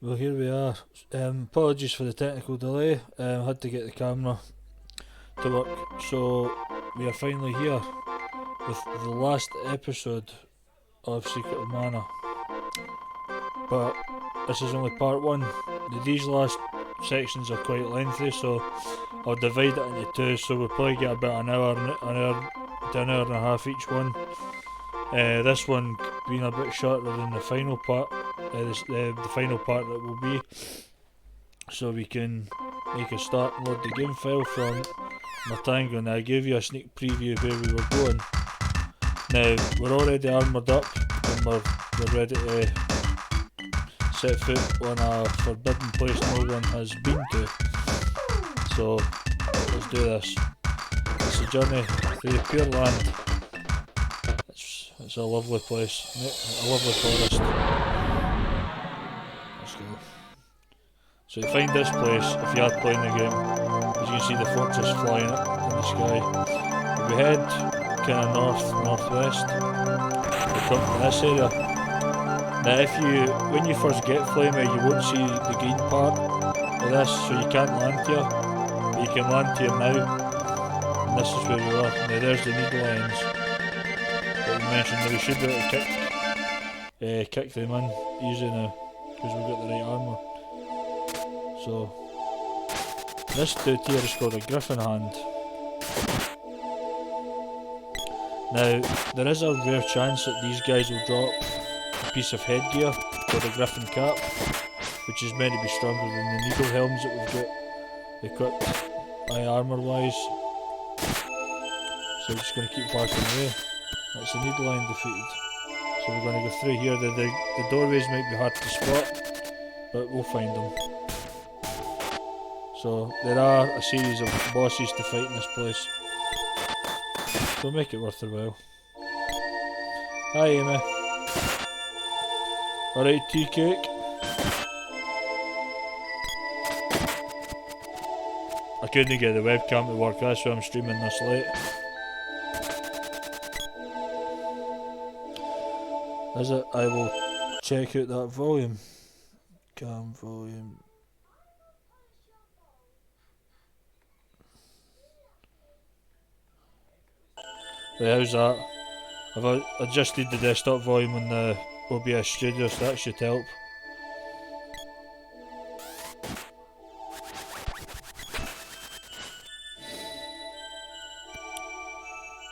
Well, here we are. Apologies for the technical delay. Had to get the camera to work. So, we are finally here with the last episode of Secret of Mana. But this is only part one. These last sections are quite lengthy, so I'll divide it into two. So we'll probably get about an hour to an hour and a half each one. This one being a bit shorter than the final part. The final part that will be, so we can make a start and load the game file from Matango. Now I gave you a sneak preview of where we were going. Now we're already armoured up and we're ready to set foot on a forbidden place no one has been to. So let's do this. It's a journey through the pure land. It's a lovely place, a lovely forest. Let's go. So to find this place, if you are playing the game, as you can see the fortress flying up in the sky. If we head kind of northwest, we come to this area. Now when you first get Flamer, you won't see the green part of this, so you can't land here. But you can land here now, and this is where we are. Now there's the needle lines that we mentioned. Now we should be able to kick them in easy now, because we've got the right armour. So this dude here is called a griffin hand. Now there is a rare chance that these guys will drop a piece of headgear called a griffin cap, which is meant to be stronger than the needle helms that we've got equipped armour wise. So we're just going to keep walking away. That's the needle line defeated. So we're going to go through here. The doorways might be hard to spot, but we'll find them. So there are a series of bosses to fight in this place, so make it worth their while. Hi Amy. Alright, tea cake. I couldn't get the webcam to work, that's why I'm streaming this late. Is it? I will check out that volume. Cam volume. Right, how's that? I've adjusted the desktop volume on the OBS Studio, so that should help.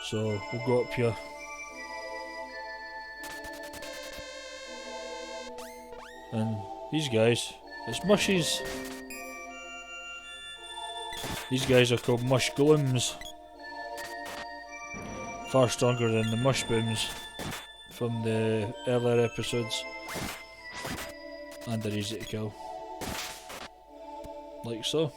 So we'll go up here. And these guys, it's mushies. These guys are called mush golems. Far stronger than the mush booms from the earlier episodes. And they're easy to kill. Like so.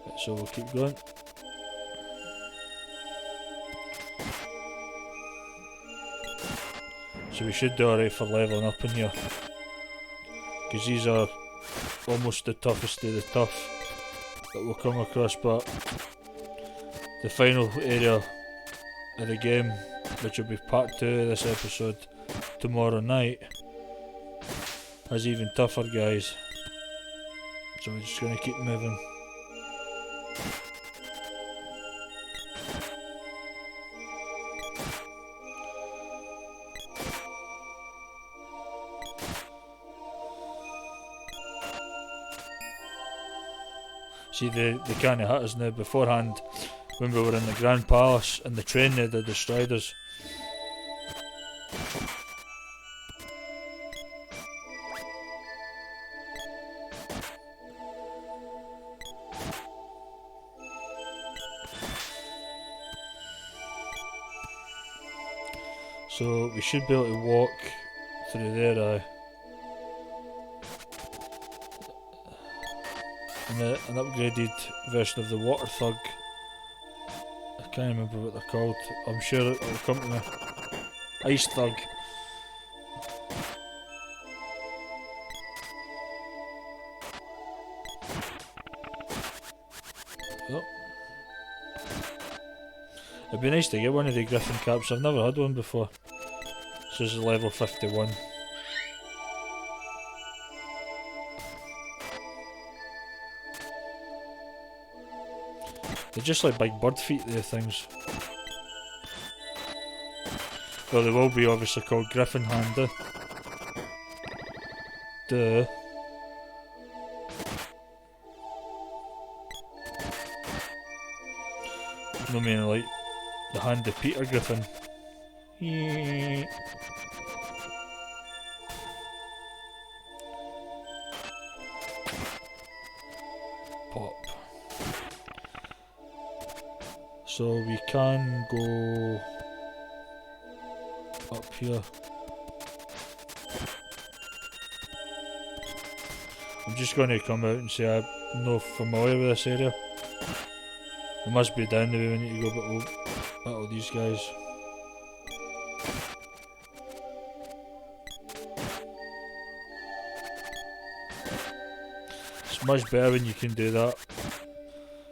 Right, so we'll keep going. So we should do alright for leveling up in here, because these are almost the toughest of the tough that we'll come across. But the final area of the game, which will be part 2 of this episode tomorrow night, has even tougher guys. So we're just going to keep moving. See, they can't hit us now. Beforehand, when we were in the Grand Palace in the train, they destroyed us. So we should be able to walk through there, an upgraded version of the water thug. I can't remember what they're called. I'm sure it'll come to me. Ice thug. Oh. It'd be nice to get one of the griffin caps. I've never had one before. This is level 51. They're just like big bird feet, they're things. Well, they will be obviously called griffin hand. Duh. No meaning like the hand of Peter Griffin. Pop. So we can go up here. I'm just going to come out and say I'm not familiar with this area. It must be down the way we need to go battle these guys. It's much better when you can do that.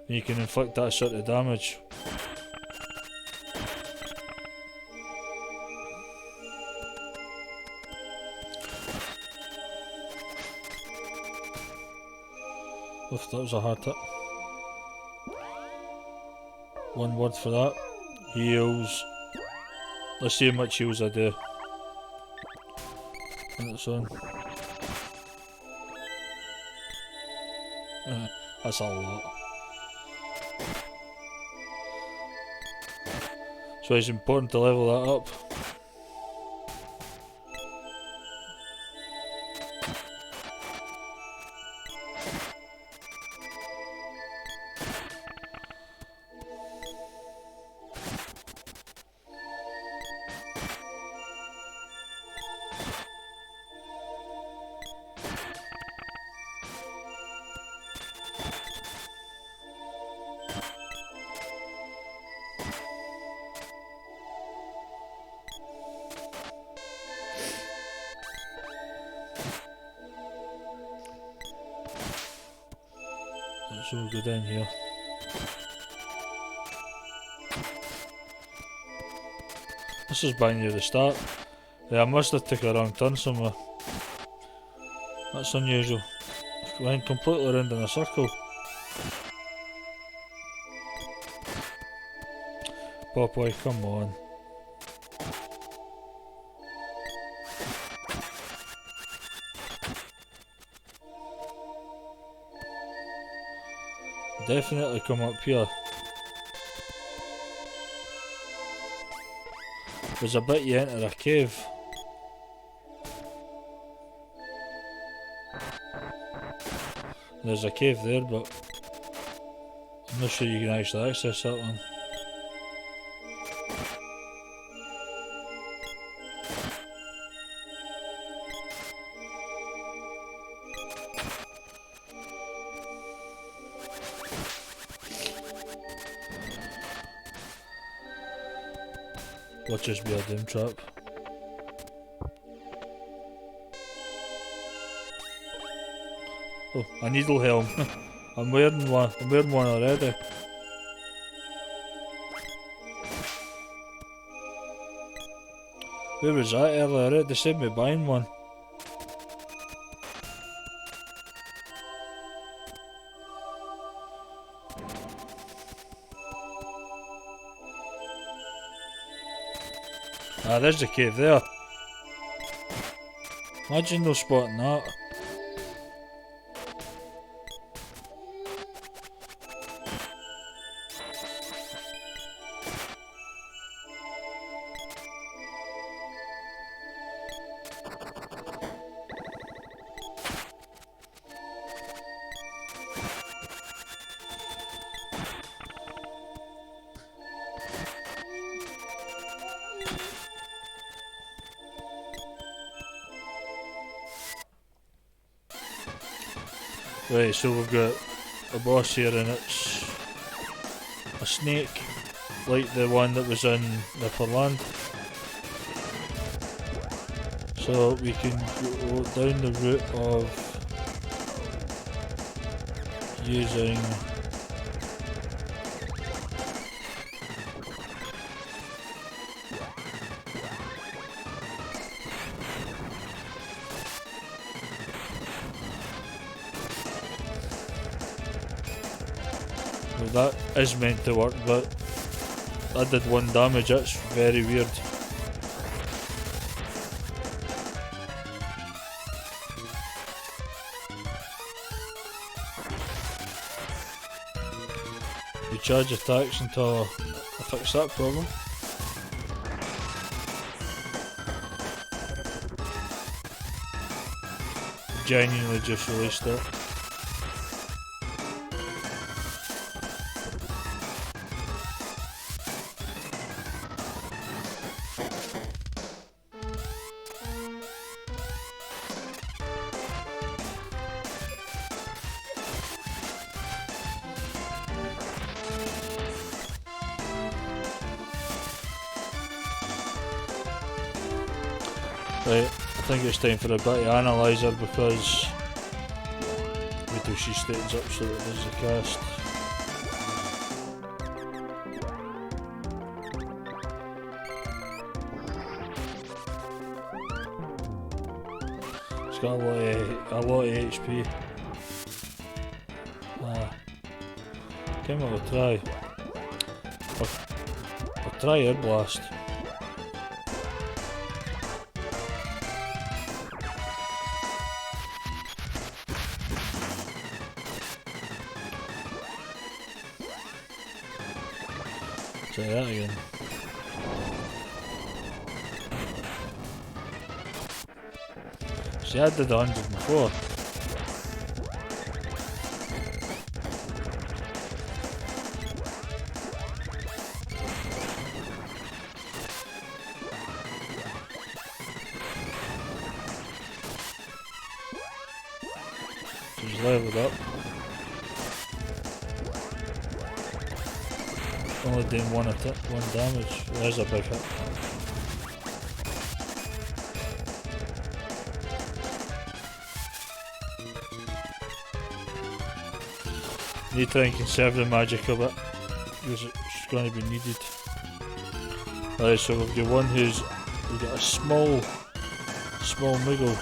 When you can inflict that sort of damage. Oof, that was a hard hit. One word for that. Heals. Let's see how much heals I do. And it's on. That's a lot. So it's important to level that up. So we'll go down here. This is back near the start. Yeah, I must have took a wrong turn somewhere. That's unusual. I went completely around in a circle. Popeye, come on. Definitely come up here. There's a bit you enter a cave. There's a cave there, but I'm not sure you can actually access that one. Watch this be a doom trap. Oh, a needle helm. I'm wearing one. I'm wearing one already. Where was that earlier? They said me buying one. Ah, there's the cave there. Imagine no spotting that. Right, so we've got a boss here and it's a snake, like the one that was in Nipperland. So we can go down the route of using Well, that is meant to work, but I did 1 damage, that's very weird. You charge attacks until I fix that problem. Genuinely just released it. Right, I think it's time for a bit of analyzer because wait till she straightens up so that there's a cast. It's got a lot of HP. Come on, we'll try. I'll try Air Blast. Try that again. See, I did 100 before. She's leveled up. Only doing one damage. There's a big hit. Need to try and conserve the magic a bit because it's going to be needed. Alright, so we've got one we've got a small Moogle.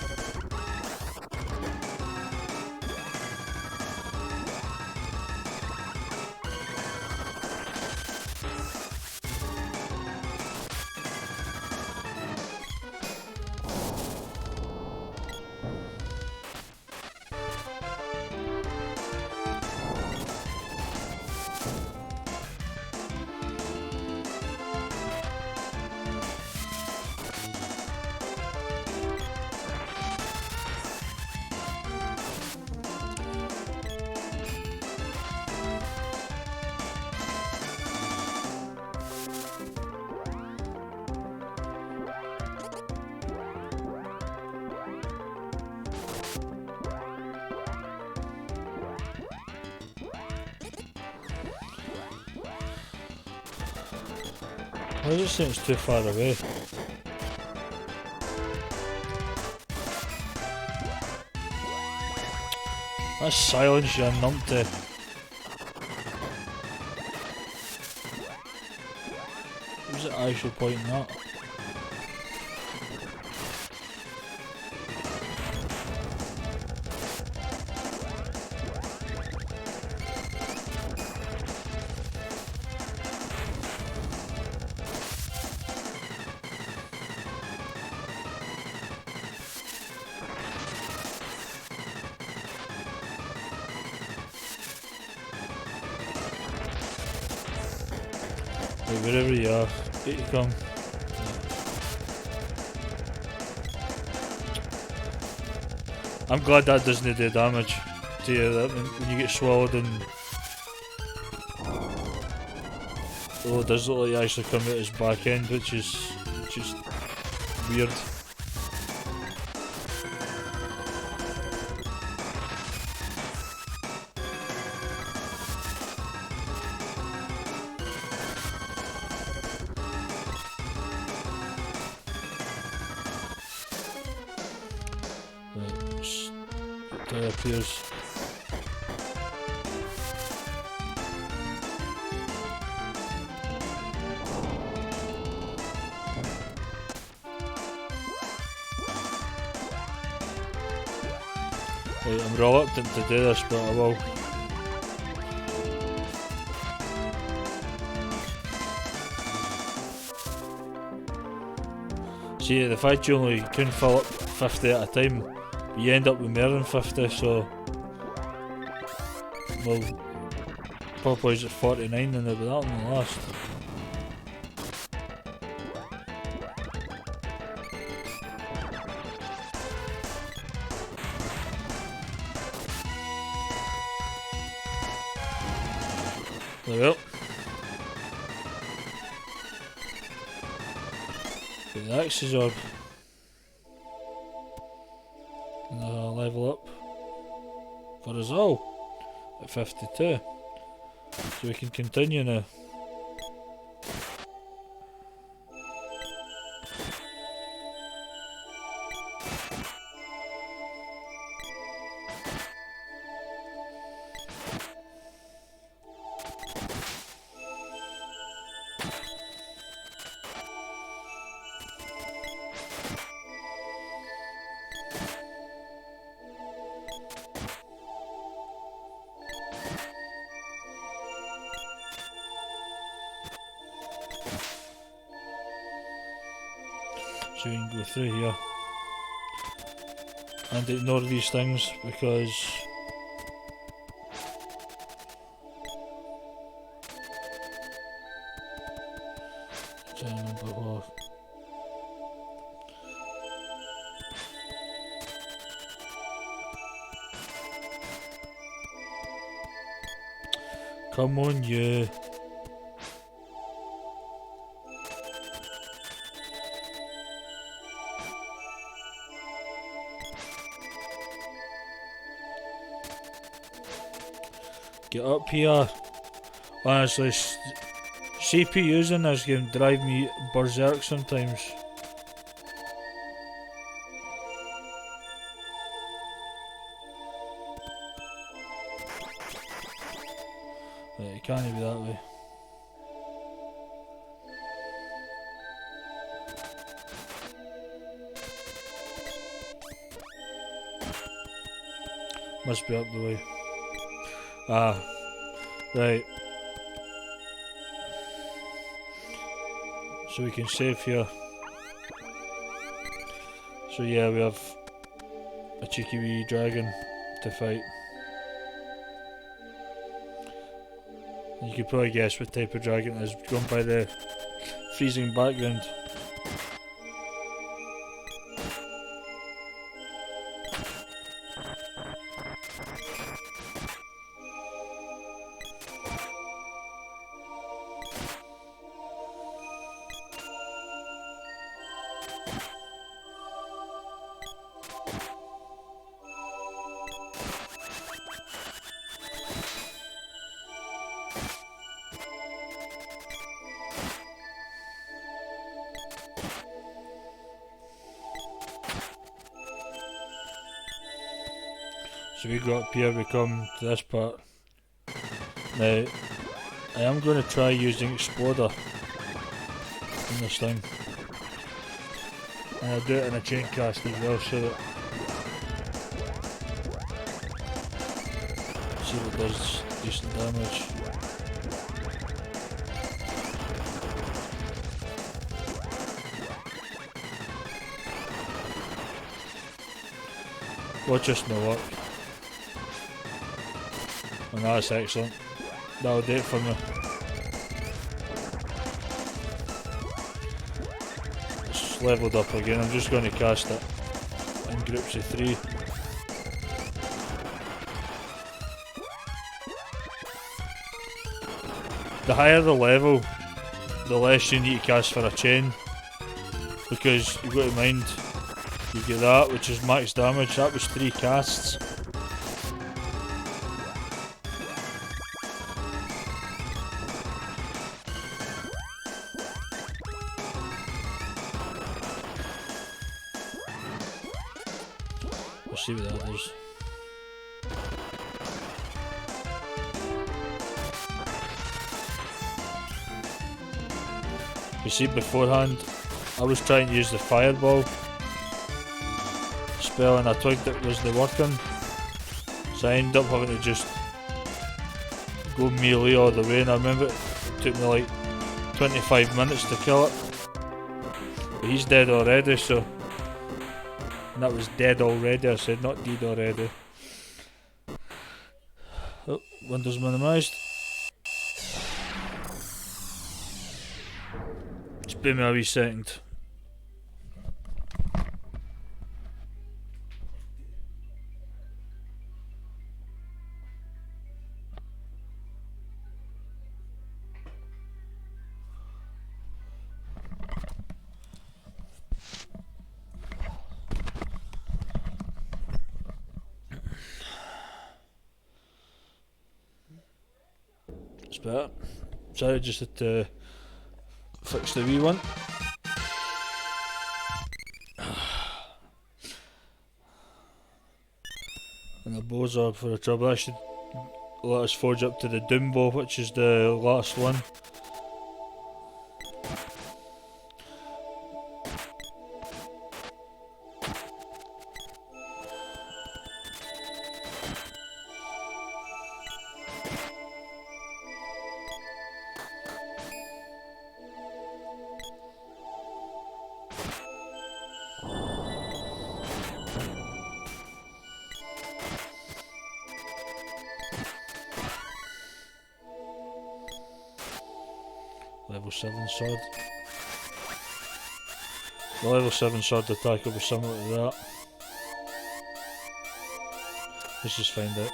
Why does it seem it's too far away? That's silence, you numpty. Who's it actually pointing at? Wherever you are, get you come. I'm glad that doesn't do damage to you, that when you get swallowed and... Oh, it does look like you actually come out his back end, which is just weird. It appears. Right, I'm reluctant to do this, but I will. See, the fact you only can fill up 50 at a time, you end up with more than 50, so... Well, Popeyes at 49 and they'll be that one the last. There we go. Get the Axis orb. And level up for us all at 52. So we can continue now. So we can go through here and ignore these things because come on, you. Get up here. Honestly, CPUs in this game drive me berserk sometimes. Right, it can't be that way. Must be up the way. Ah, right. So we can save here. So yeah, we have a cheeky wee dragon to fight. You could probably guess what type of dragon it is, going by the freezing background. So we go up here, we come to this part. Now, I am going to try using Exploder in this thing. And I'll do it in a chain cast as well, so that... see if it does decent damage. Watch this no work. And that's excellent. That'll do it for me. It's levelled up again. I'm just going to cast it in groups of 3. The higher the level, the less you need to cast for a chain. Because you've got to mind, you get that, which is max damage. That was 3 casts. See what that does. You see, beforehand I was trying to use the fireball spell and I twigged it was the working, so I ended up having to just go melee all the way, and I remember it took me like 25 minutes to kill it. But he's dead already, so. And that was dead already, I said, not deed already. Oh, windows minimised. Just bear me a wee second. That's better. Sorry, just had to fix the wee one. And the bows are up for the trouble. I should let us forge up to the Doombo, which is the last one. Level 7 sword. The level 7 sword attack will be similar to that. Let's just find out.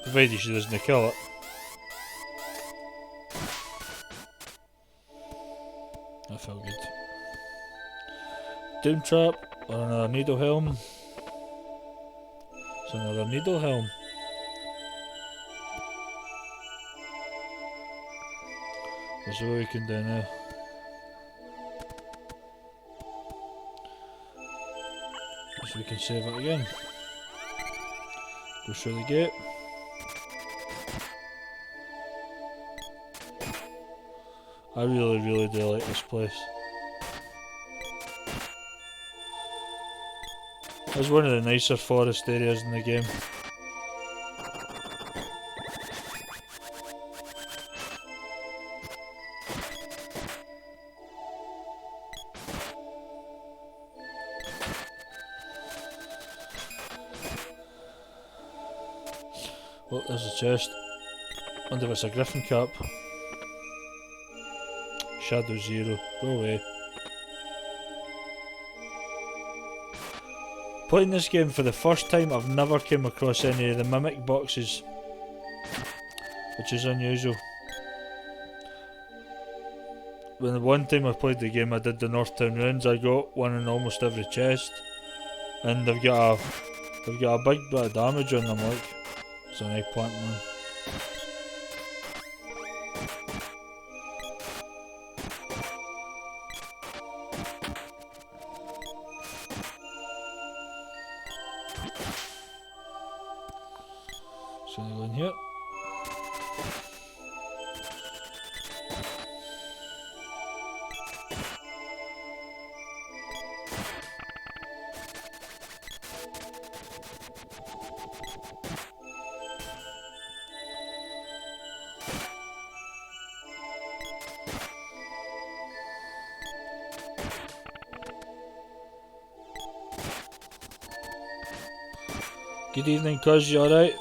Provided she doesn't kill it. That felt good. Doom trap or another needle helm. It's another needle helm. There's what we can do now. So we can save it again. Go through the gate. I really do like this place. It's one of the nicer forest areas in the game. Oh, there's a chest. Wonder if it's a griffin cap. Shadow Zero, go away. Playing this game for the first time, I've never came across any of the mimic boxes, which is unusual. When the one time I played the game, I did the Northtown Ruins, I got one in almost every chest, and they've got a big bit of damage on them, like. It's an eggplant one. So I'm going here. Good evening, cuz, you alright?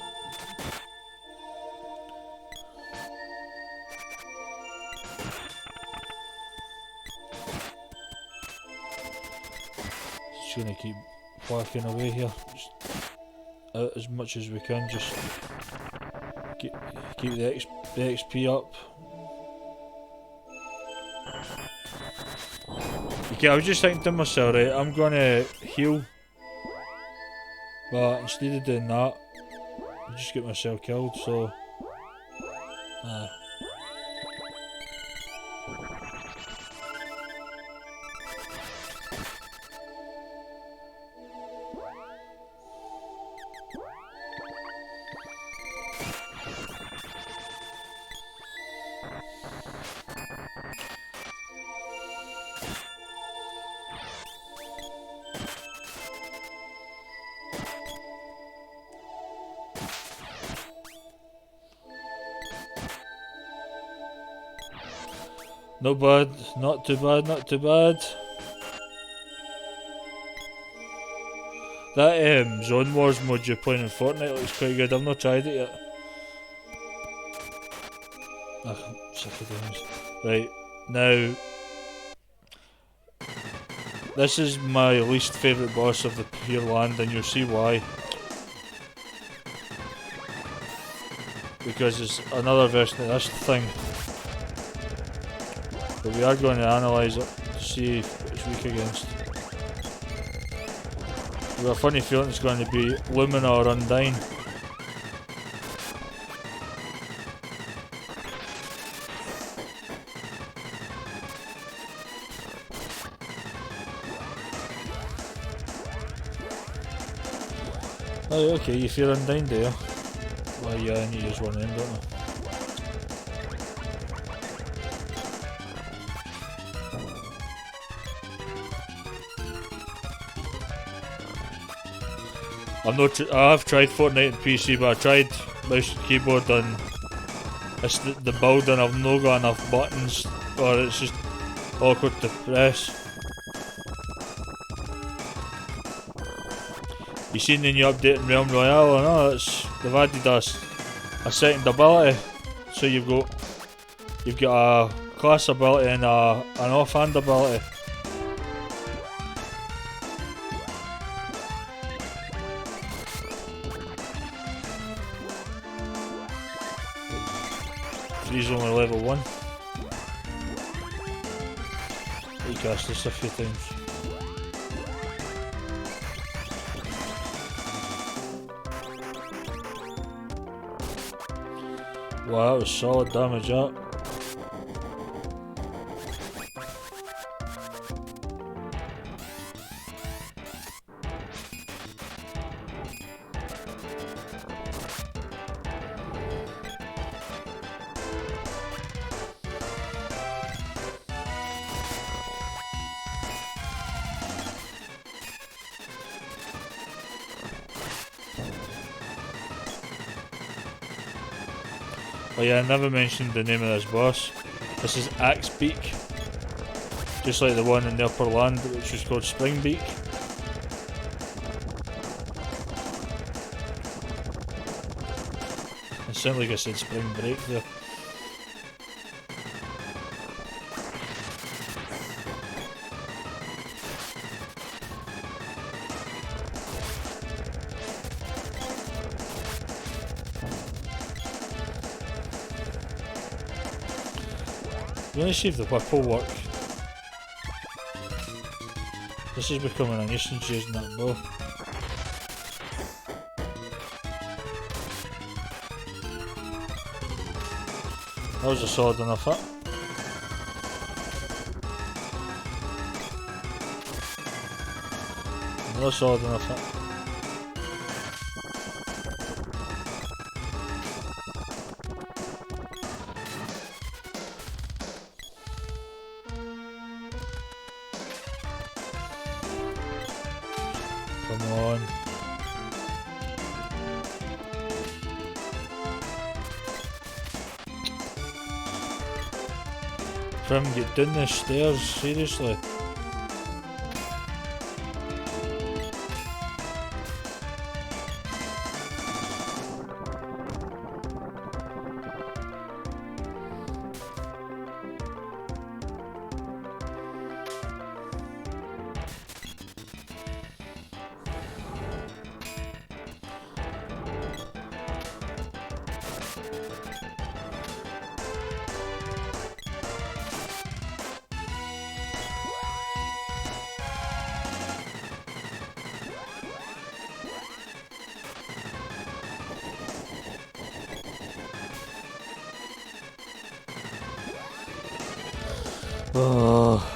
Just gonna keep whacking away here, just out as much as we can, just keep the XP up. Okay, I was just thinking to myself, right, I'm gonna heal. But instead of doing that, I just get myself killed, so. Not bad, not too bad, not too bad. That Zone Wars mod you're playing in Fortnite looks quite good. I've not tried it yet. Ugh, sick of things. Right, now this is my least favourite boss of the pure land, and you'll see why. Because it's another version of this thing. But we are going to analyse it to see if it's weak against. We've got a funny feeling it's going to be Lumina or Undyne. Oh, okay, you fear Undyne, do you? Well, yeah, I need to use one of them, don't I? I have tried Fortnite on PC, but I tried mouse and keyboard and it's the building. I've not got enough buttons, or it's just awkward to press. You seen the new update in Realm Royale? I know they've added a second ability, so you've got a class ability and an offhand ability. He's only level 1. He cast this a few times. Wow, that was solid damage, that. Oh yeah, I never mentioned the name of this boss. This is Axebeak. Just like the one in the upper land, which was called Springbeak. It sounded like I said Spring Break there. Let me see if the whip will work. This is becoming a nuisance using that bow. That was a solid enough hit. Another solid enough hit. Come on. Prim, get down the stairs, seriously. Oh.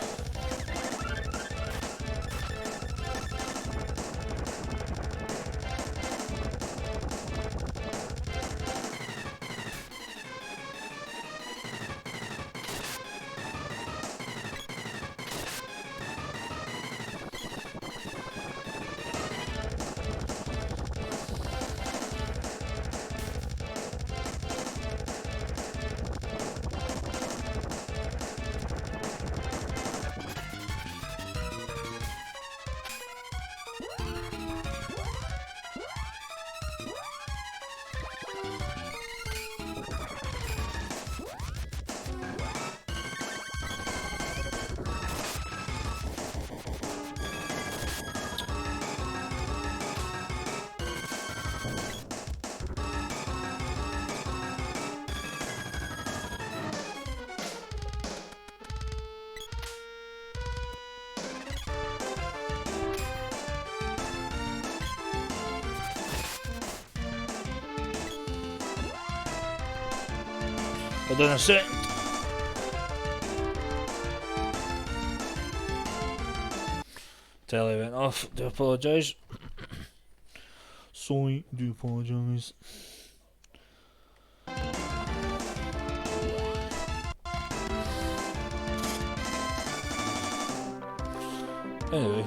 Hold on a sec. Telly went off. Do apologise. Sorry, do apologise. Anyway.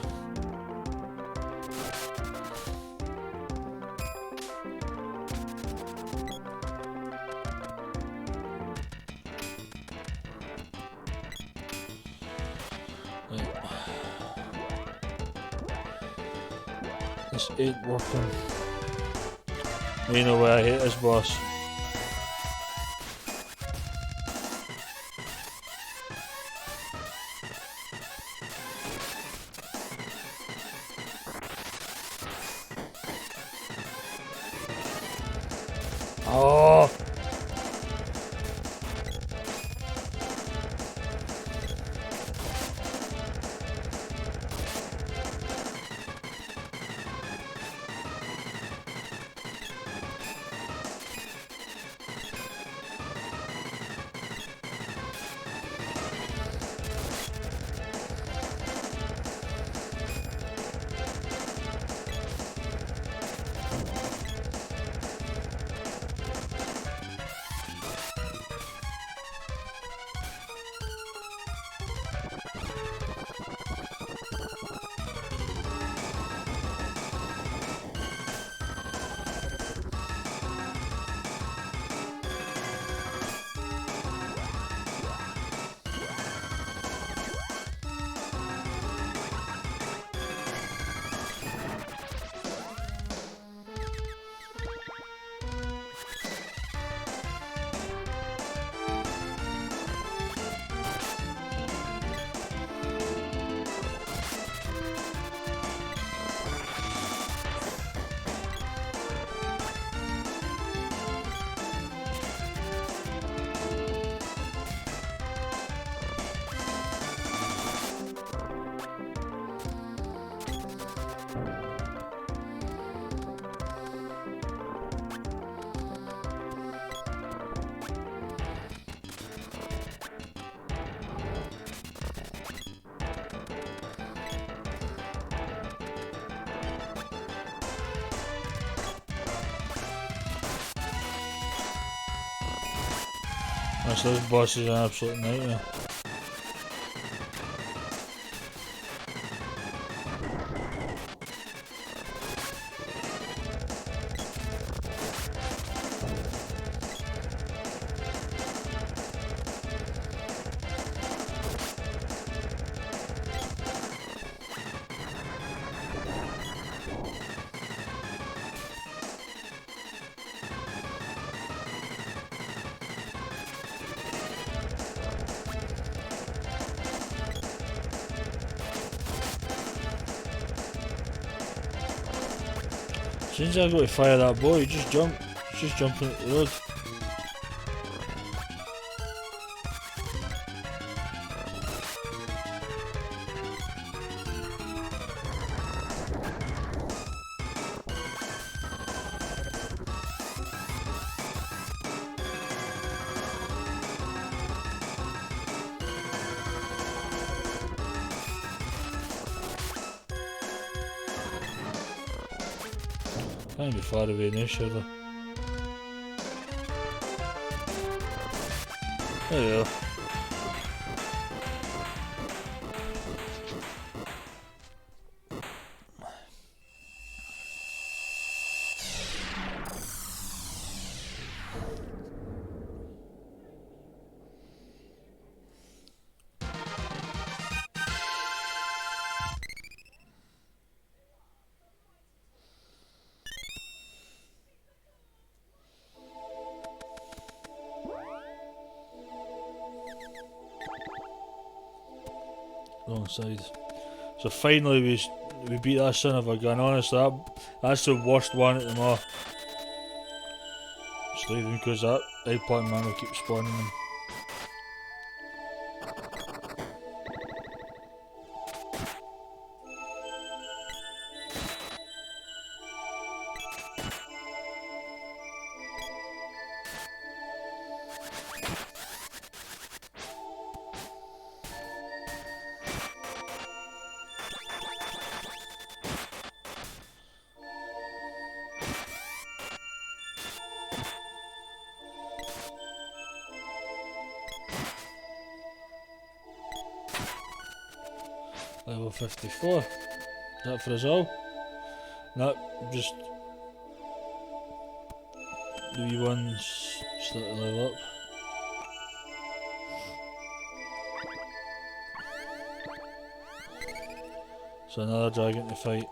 This ain't working. You know why I hate this boss. Oh! This boss is an absolute nightmare. As soon as I go to fire that bow, you just jump. Just jumping at the road. Can't be far away now, surely. There we go. wrong side. So finally we beat that son of a gun. Honestly, that's the worst one at them all. Just leave them because that eggplant man will keep spawning them. Level 54. Is that for us all? No, just the wee ones start to level up. So another dragon to fight.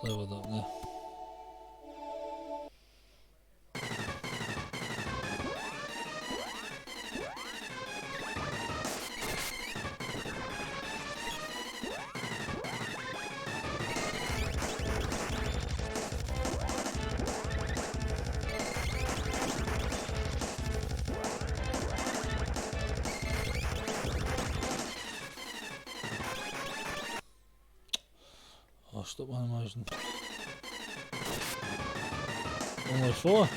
Leveled up now. Oh, stop one imagine. Only 4.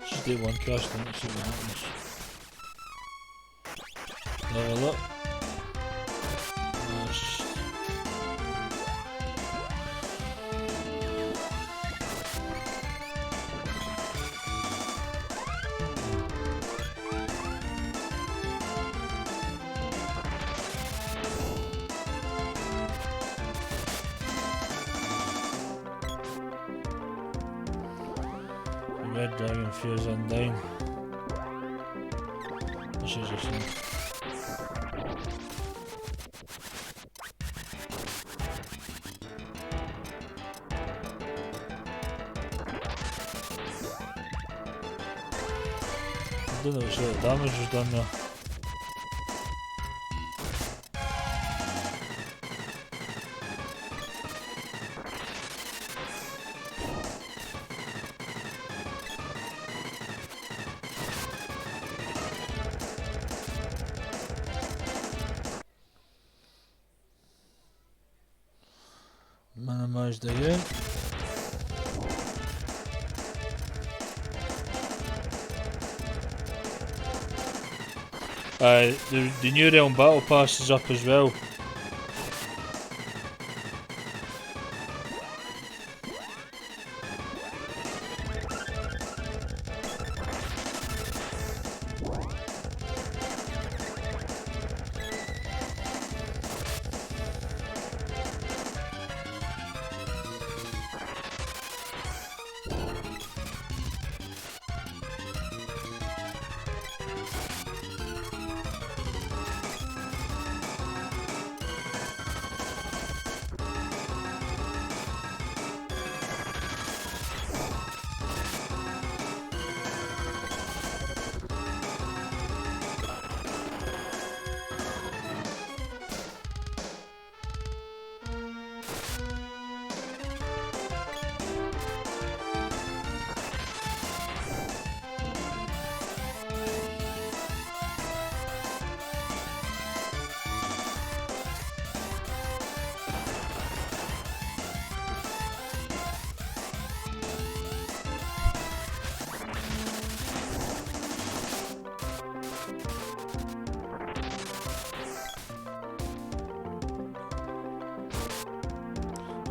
Just do one cast and see what happens. Level up. Nice. Red dragon fears undying. This is a thing. I don't know what sort of damage was done there. Minimized again. The new realm battle pass is up as well.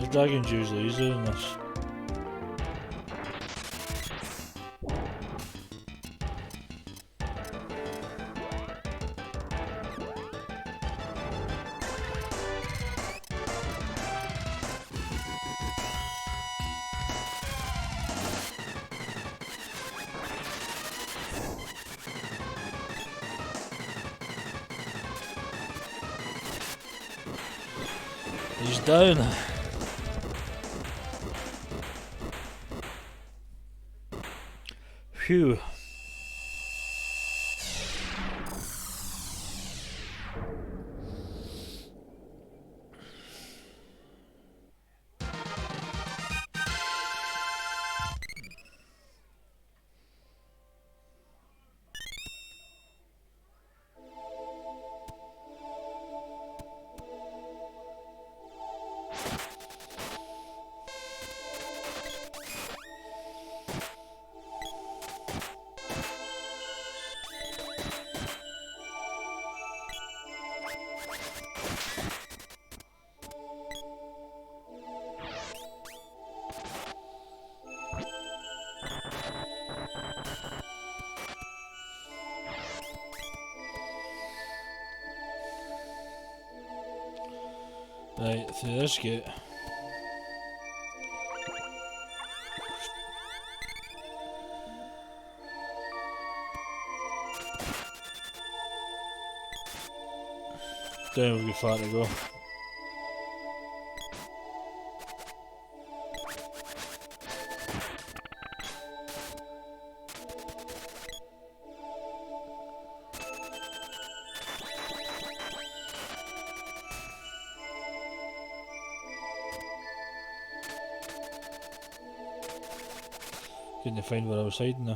The dragon's usually easier than this. He's down. Phew. Right, through this gate. Don't have far to go. Couldn't find where I was hiding there.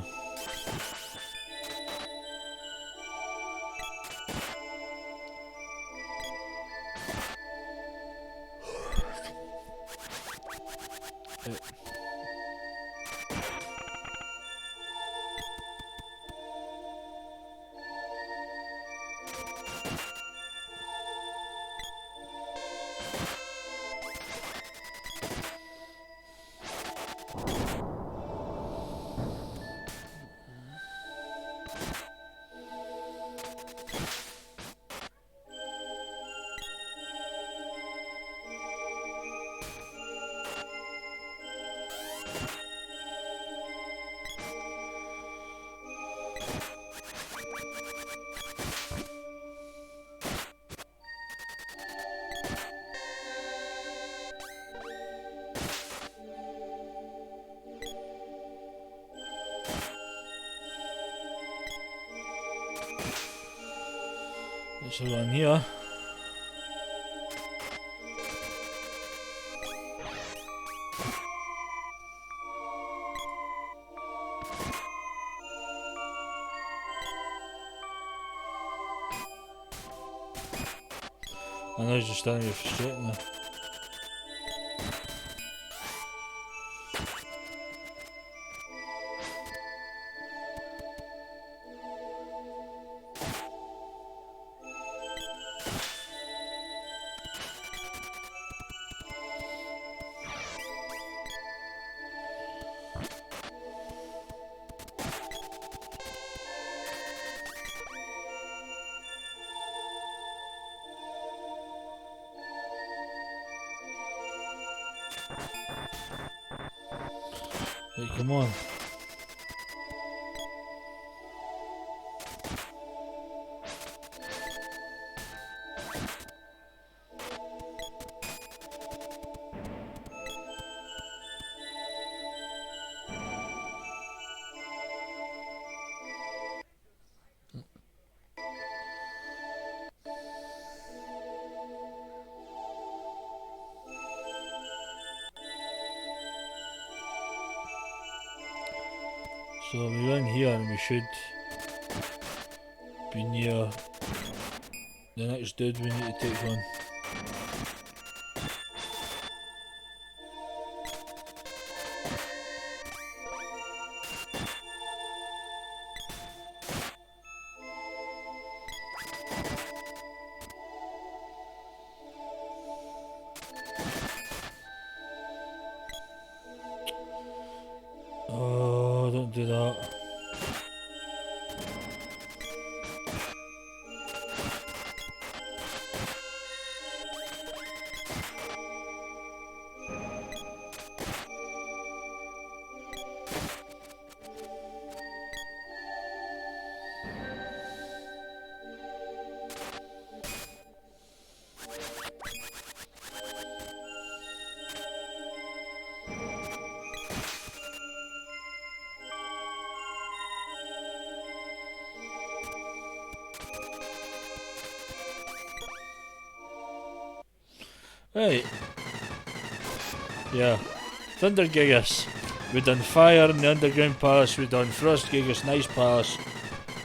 Let's go in here. I know it's just standing here frustrating now. Hey, come on. So we're in here and we should be near the next dude we need to take on. Right, yeah. Thunder Gigas. We done Fire in the Underground Palace, we done Frost Gigas, Nice Palace.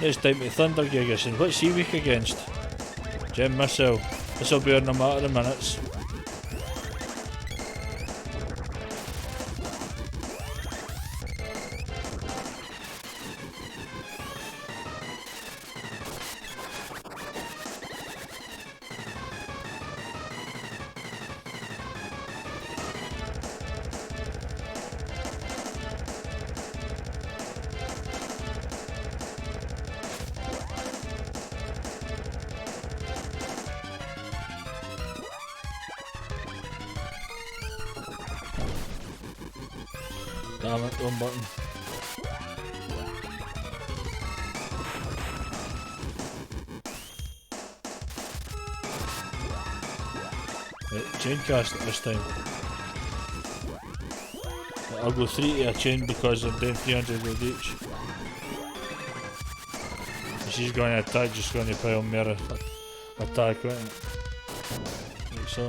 Next time to Thunder Gigas, and what's he weak against? Gem Missile. This'll be in a matter of minutes. Damn it, wrong button. Right, chain cast it this time. I'll go 3 to a chain because I'm doing 300 with each. If she's going to attack, just going to pile mirror attack, right? Like so.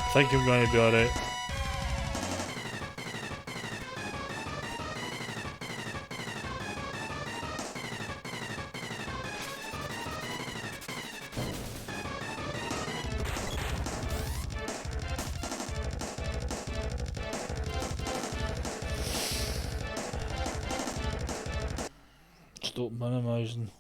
I think I'm going to be alright. Stop minimising.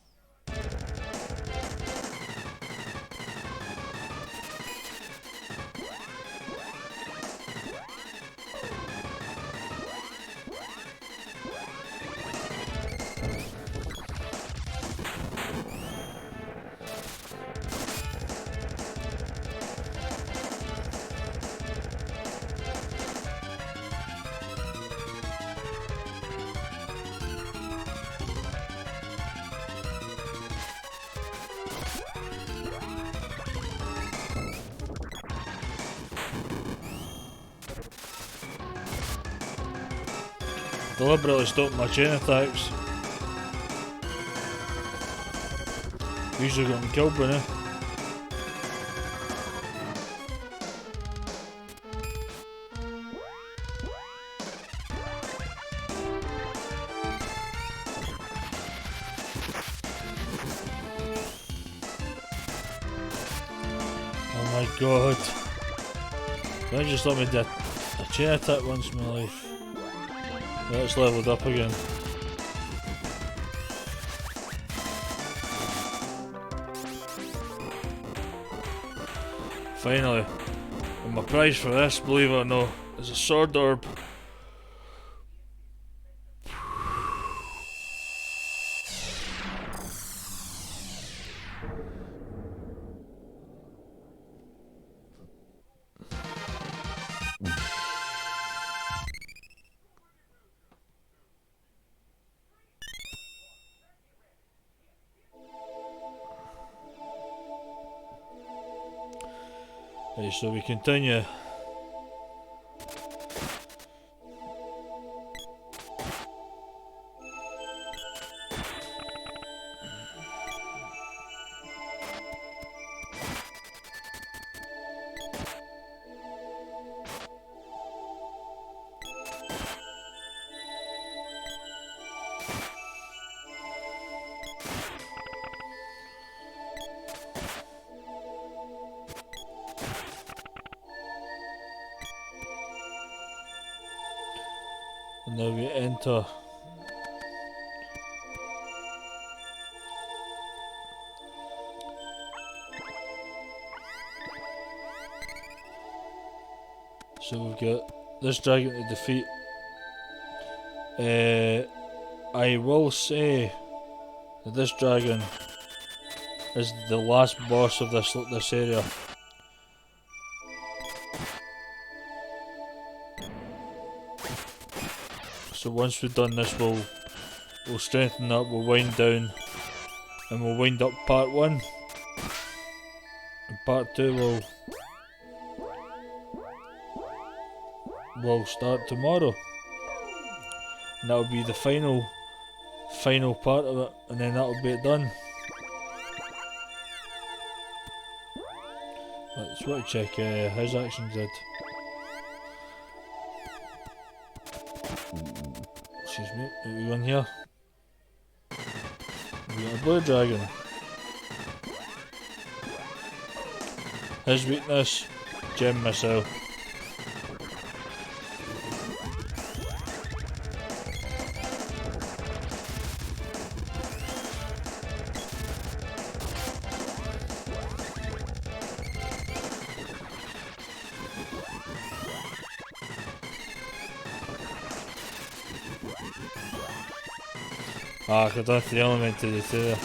Deliberately stopped my chain attacks. Usually got me killed by now. Oh my god. Why just let me do a chain attack once in my life? That's leveled up again. Finally. And my prize for this, believe it or not, is a sword orb. Right, so we continue. And now we enter So we've got this dragon to defeat. I will say that this dragon is the last boss of this area. So once we've done this, we'll strengthen up, we'll wind down, and we'll wind up part 1. And part 2 will start tomorrow. And that'll be the final part of it, and then that'll be it done. Let's want to check his actions did. Excuse me, what we won here? We got a blue dragon. His weakness, gem missile. Ah, I could have the element to the two there.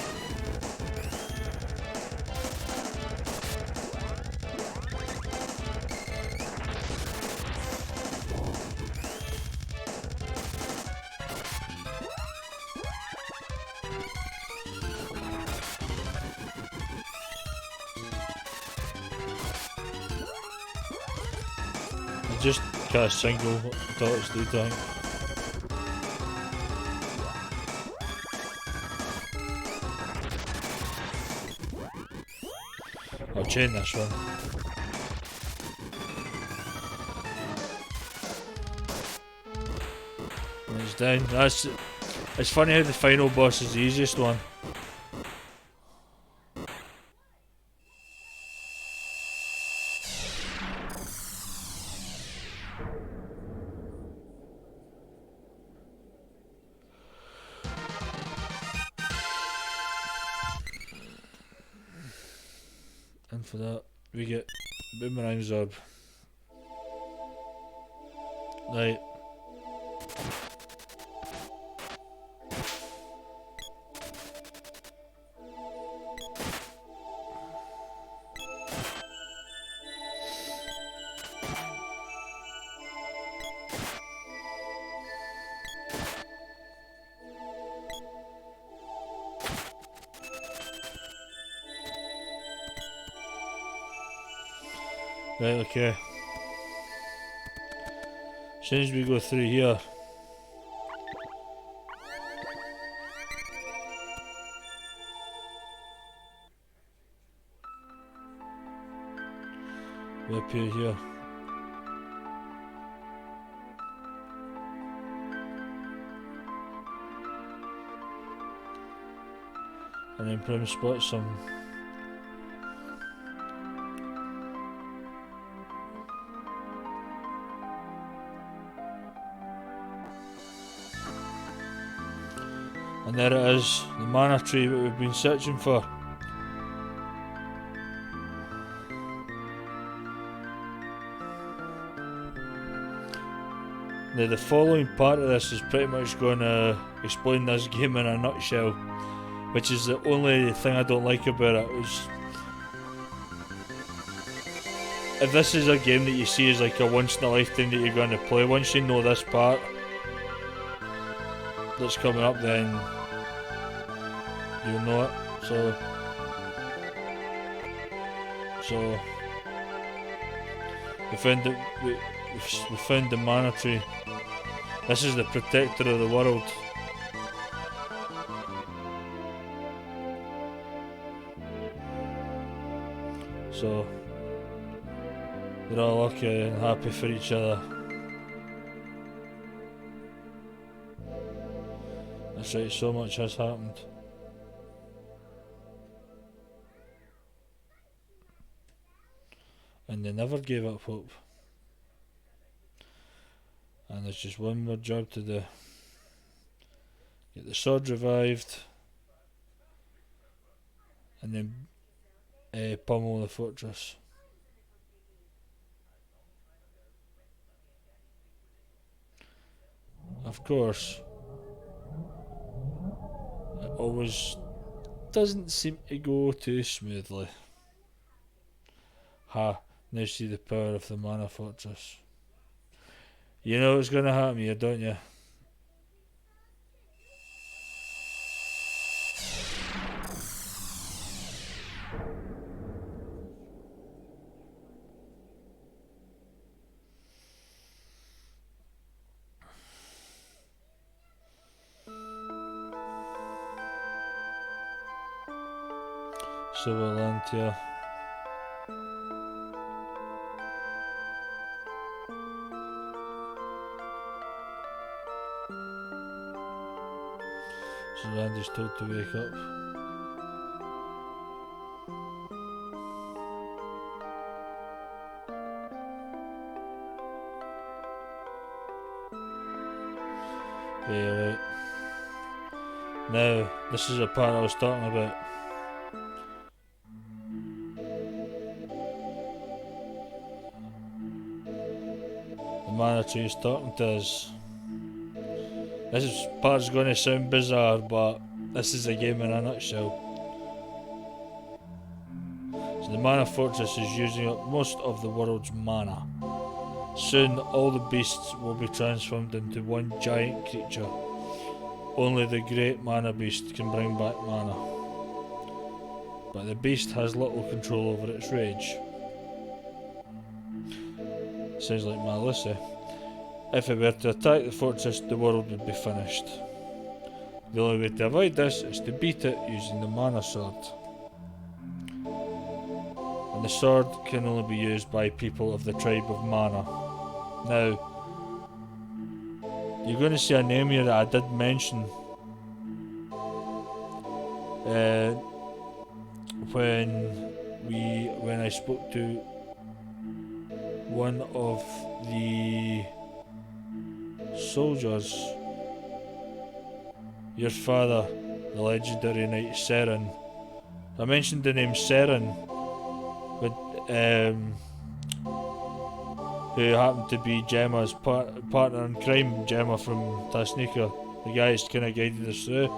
I just cast single dots do tank. I'll chain this one. And it's down. It's funny how the final boss is the easiest one. And for that, we get Boomerang Zorb. Right. Right, okay. As soon as we go through here, we appear here. And then Prim spots some. And there it is, the mana tree that we've been searching for. Now the following part of this is pretty much going to explain this game in a nutshell, which is the only thing I don't like about it. If this is a game that you see as like a once in a lifetime that you're going to play, once you know this part that's coming up, then you'll know it. So we found the mana tree. This is the protector of the world. So they're all lucky and happy for each other. That's right, so much has happened. And they never gave up hope. And there's just one more job to do. Get the sword revived. And then pummel the fortress. of course, it always doesn't seem to go too smoothly. Ha, now see the power of the mana fortress. You know what's gonna happen here, don't you? So we'll land here. So Randy's told to wake up. Yeah, right. Now, this is the part I was talking about. The mana tree is talking to us. This part's going to sound bizarre, but this is a game in a nutshell. So the mana fortress is using up most of the world's mana. Soon all the beasts will be transformed into one giant creature. Only the great mana beast can bring back mana. But the beast has little control over its rage. Sounds like my Lucy. If it were to attack the fortress, the world would be finished. The only way to avoid this is to beat it using the mana sword. And the sword can only be used by people of the tribe of Mana. Now, you're going to see a name here that I did mention when I spoke to one of the soldiers. Your father, the legendary knight Seren. I mentioned the name Seren, but who happened to be Gemma's partner in crime, Gemma from Tasnica, the guy who's kind of guided us through.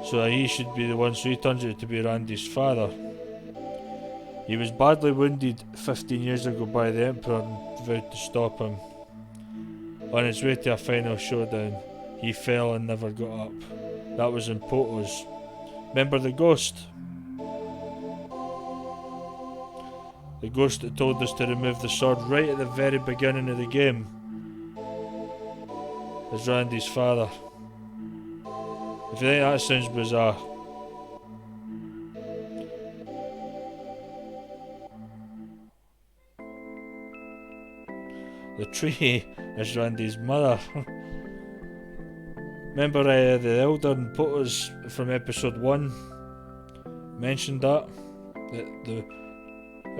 So he should be the one, so he turns out to be Randy's father. He was badly wounded 15 years ago by the Emperor and vowed to stop him. On his way to a final showdown, he fell and never got up. That was in Potos. Remember the ghost? The ghost that told us to remove the sword right at the very beginning of the game is Randy's father. If you think that sounds bizarre, the tree is Randy's mother. Remember the elder in Potos from episode 1 mentioned that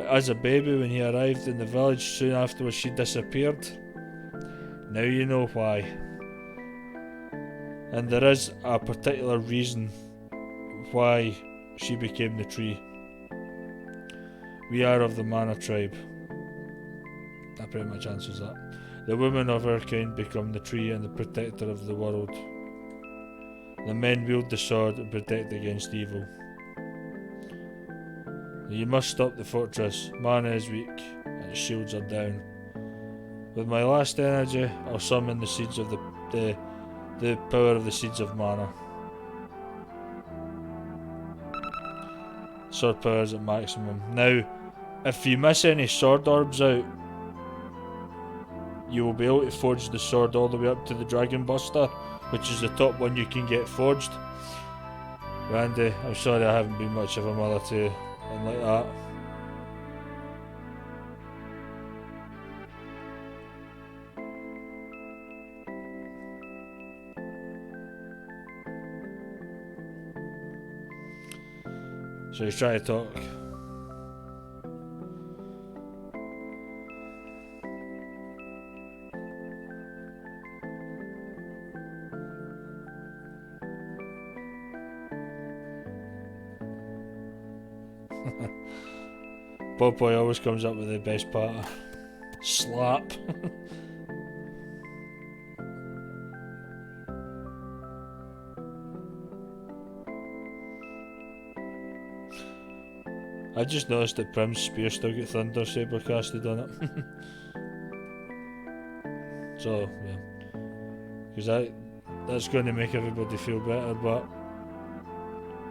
as a baby when he arrived in the village, soon afterwards she disappeared. Now you know why. And there is a particular reason why she became the tree. We are of the Mana tribe. That pretty much answers that. The women of our kind become the tree and the protector of the world. The men wield the sword and protect against evil. You must stop the fortress. Mana is weak and its shields are down. With my last energy, I'll summon the seeds of the power of the seeds of mana. Sword power is at maximum. Now, if you miss any sword orbs out, you will be able to forge the sword all the way up to the Dragon Buster, which is the top one you can get forged. Randy, I'm sorry I haven't been much of a mother to you, and like that. So he's trying to talk. Boy always comes up with the best part. Slap. I just noticed that Prim's spear still got thunder saber casted on it. So, yeah. Because that's going to make everybody feel better, but...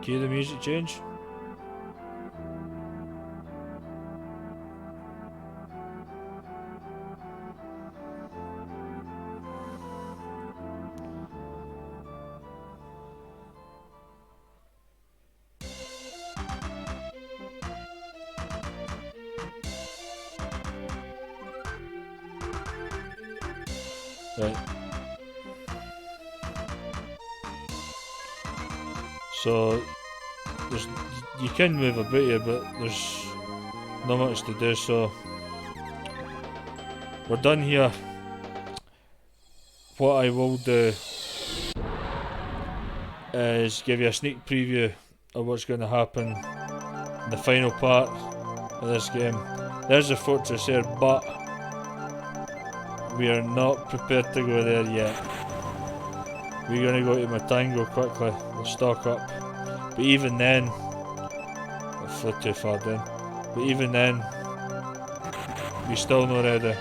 Cue the music change. Right. So, you can move about here, but there's not much to do, so we're done here. What I will do is give you a sneak preview of what's going to happen in the final part of this game. There's a fortress here, but we are not prepared to go there yet. We're going to go to Matango quickly. We'll stock up. But even then, I flew too far down. But even then, we still not ready.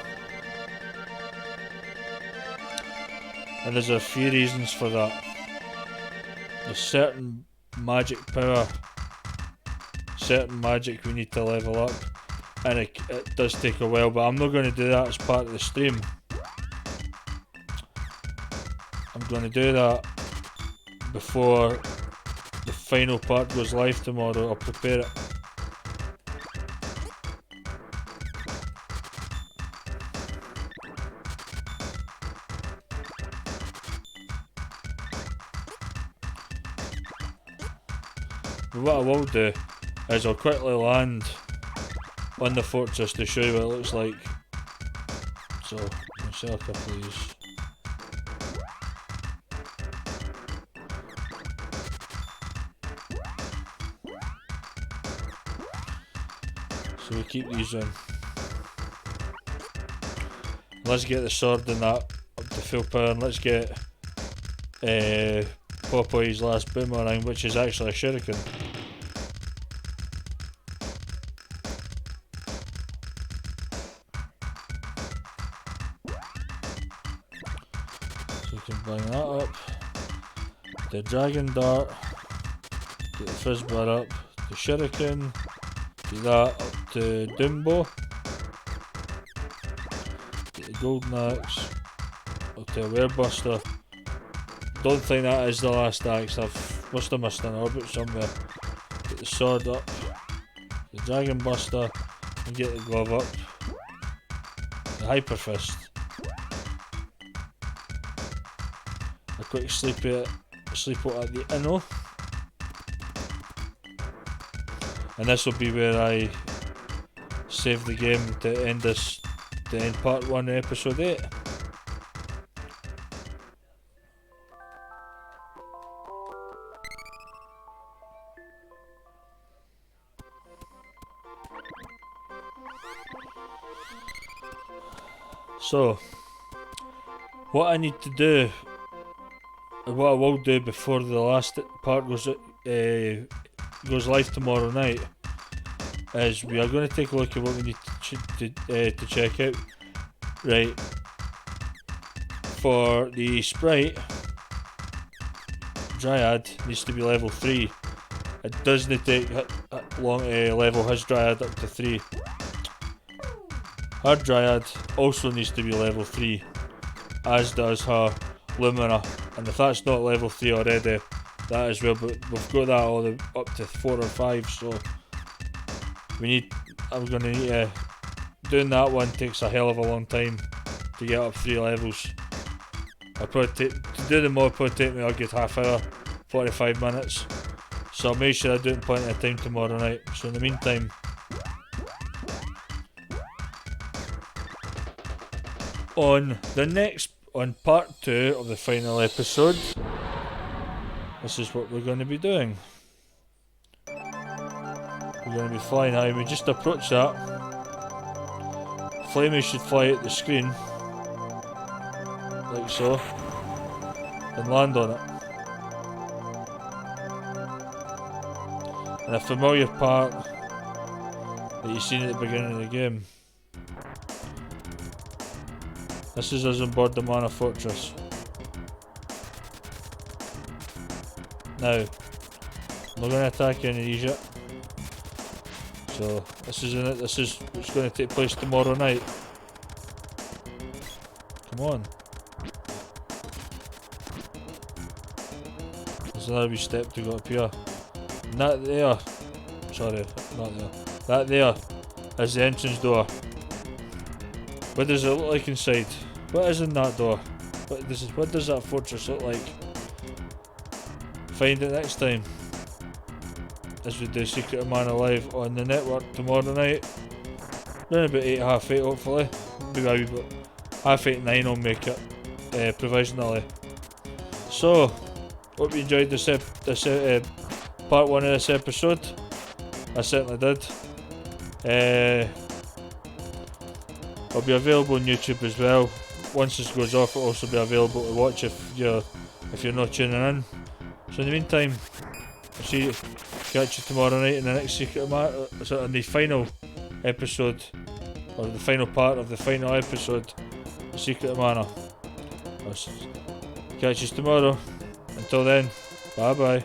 And there's a few reasons for that. There's certain magic power, certain magic we need to level up, and it does take a while, but I'm not going to do that as part of the stream. I'm going to do that before the final part goes live tomorrow. I'll prepare it. But what I will do is I'll quickly land on the fortress to show you what it looks like. So, I'll sell a couple of these. So we keep these in. Let's get the sword and that up to full power, and let's get Popoy's last boomerang, which is actually a shuriken. So we can bring that up. The dragon dart. Get the fizzbar up. The shuriken. Get that up to Dumbo. Get the golden axe up to a werebuster. Don't think that is the last axe. Must have missed an orbit somewhere. Get the sword up. The dragon buster. And get the glove up. The hyper fist. A quick sleep out at the inno. And this will be where I save the game to end part 1 episode 8. So, what I need to do, what I will do before the last part goes live tomorrow night, is we are going to take a look at what we need to check out. Right, for the sprite, Dryad needs to be level 3. It doesn't take long to level his Dryad up to 3. Her Dryad also needs to be level 3, as does her Lumina, and if that's not level 3 already, that as well, but we've got that all up to 4 or 5, so I'm going to need doing that one takes a hell of a long time to get up 3 levels. To do the mod probably take me a good half hour, 45 minutes, so I'll make sure I do it in plenty of time tomorrow night. So in the meantime, on part 2 of the final episode, this is what we're going to be doing. We're going to be flying high. We just approach that. Flamey should fly out the screen, like so, and land on it. And a familiar part that you seen at the beginning of the game. This is us on board the Mana Fortress. Now, I'm not going to attack any of these yet. So, this is what's going to take place tomorrow night. Come on. There's another wee step to go up here. And that there, sorry, not there. That there is the entrance door. What does it look like inside? What is in that door? What does that fortress look like? Find it next time as we do Secret of Mana Live on the network tomorrow night. Around about 8, half 8 hopefully. Maybe a wee bit. Half 8, 9 I'll make it provisionally. So, hope you enjoyed this part 1 of this episode. I certainly did. I'll be available on YouTube as well. Once this goes off, it'll also be available to watch if you're not tuning in. So in the meantime, I'll catch you tomorrow night in the next Secret of Mana, in the final episode, or the final part of the final episode of Secret of Mana. I'll catch you tomorrow. Until then, bye bye.